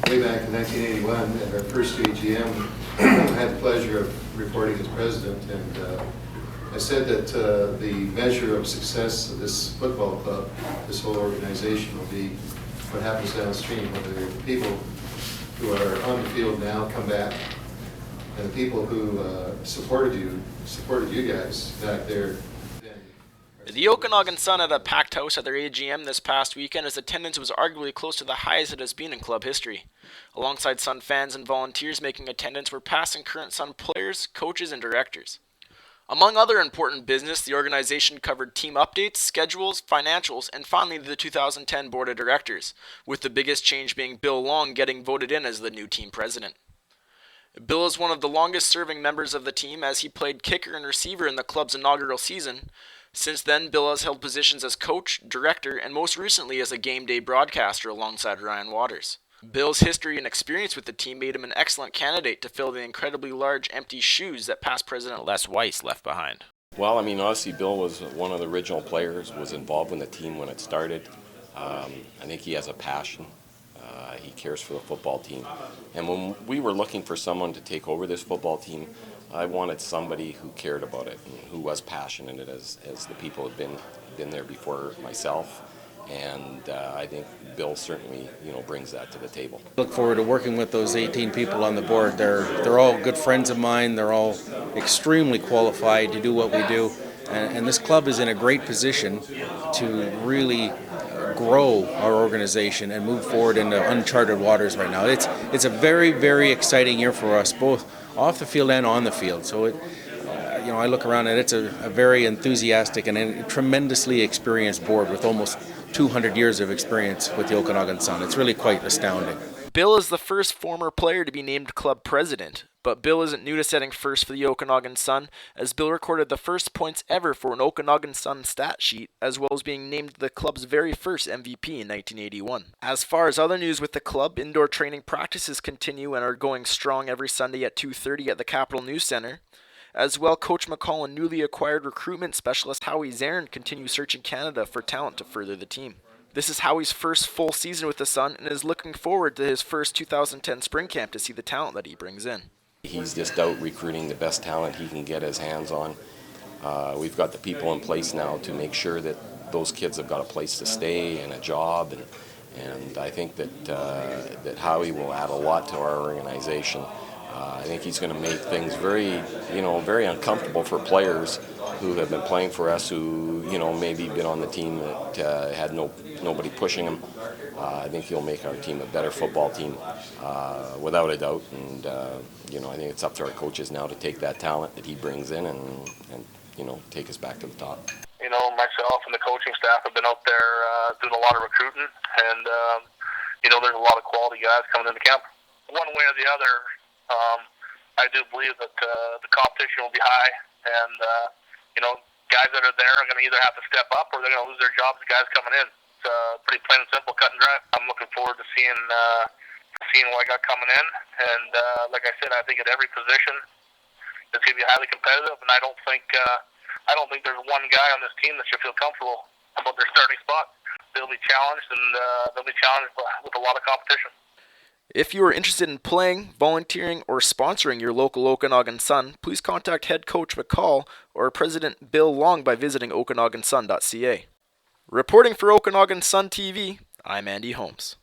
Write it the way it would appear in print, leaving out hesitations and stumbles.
Way back in 1981, at our first AGM, I had the pleasure of reporting as president, and I said that the measure of success of this football club, this whole organization, will be what happens downstream, whether the people who are on the field now come back, and the people who supported you guys back there. The Okanagan Sun had a packed house at their AGM this past weekend as attendance was arguably close to the highest it has been in club history. Alongside Sun fans and volunteers making attendance were past and current Sun players, coaches, and directors. Among other important business, the organization covered team updates, schedules, financials, and finally the 2010 Board of Directors, with the biggest change being Bill Long getting voted in as the new team president. Bill is one of the longest-serving members of the team as he played kicker and receiver in the club's inaugural season. Since then, Bill has held positions as coach, director, and most recently as a game day broadcaster alongside Ryan Waters. Bill's history and experience with the team made him an excellent candidate to fill the incredibly large empty shoes that past president Les Weiss left behind. Well, honestly, Bill was one of the original players, was involved in the team when it started. I think he has a passion. He cares for the football team. And when we were looking for someone to take over this football team, I wanted somebody who cared about it and who was passionate as the people have been there before myself. And I think Bill certainly, brings that to the table. Look forward to working with those 18 people on the board. They're all good friends of mine. They're all extremely qualified to do what we do. And this club is in a great position to really grow our organization and move forward into uncharted waters right now. It's a very, very exciting year for us, both off the field and on the field. So I look around and it's a very enthusiastic and a tremendously experienced board with almost 200 years of experience with the Okanagan Sun. It's really quite astounding. Bill is the first former player to be named club president, but Bill isn't new to setting first for the Okanagan Sun, as Bill recorded the first points ever for an Okanagan Sun stat sheet, as well as being named the club's very first MVP in 1981. As far as other news with the club, indoor training practices continue and are going strong every Sunday at 2:30 at the Capitol News Center. As well, Coach McCall and newly acquired recruitment specialist Howie Zarin continue searching Canada for talent to further the team. This is Howie's first full season with the Sun and is looking forward to his first 2010 spring camp to see the talent that he brings in. He's just out recruiting the best talent he can get his hands on. We've got the people in place now to make sure that those kids have got a place to stay and a job, and I think that Howie will add a lot to our organization. I think he's going to make things very uncomfortable for players who have been playing for us, who maybe been on the team that had nobody pushing them. I think he'll make our team a better football team, without a doubt. And I think it's up to our coaches now to take that talent that he brings in and take us back to the top. Myself and the coaching staff have been out there doing a lot of recruiting, and there's a lot of quality guys coming into camp. One way or the other, I do believe that the competition will be high, and guys that are there are going to either have to step up or they're going to lose their jobs. The guys coming in, it's pretty plain and simple, cut and dry. I'm looking forward to seeing what I got coming in, and like I said, I think at every position it's going to be highly competitive, and I don't think there's one guy on this team that should feel comfortable about their starting spot. They'll be challenged, and they'll be challenged with a lot of competition. If you are interested in playing, volunteering, or sponsoring your local Okanagan Sun, please contact head coach McCall or President Bill Long by visiting okanagansun.ca. Reporting for Okanagan Sun TV, I'm Andy Holmes.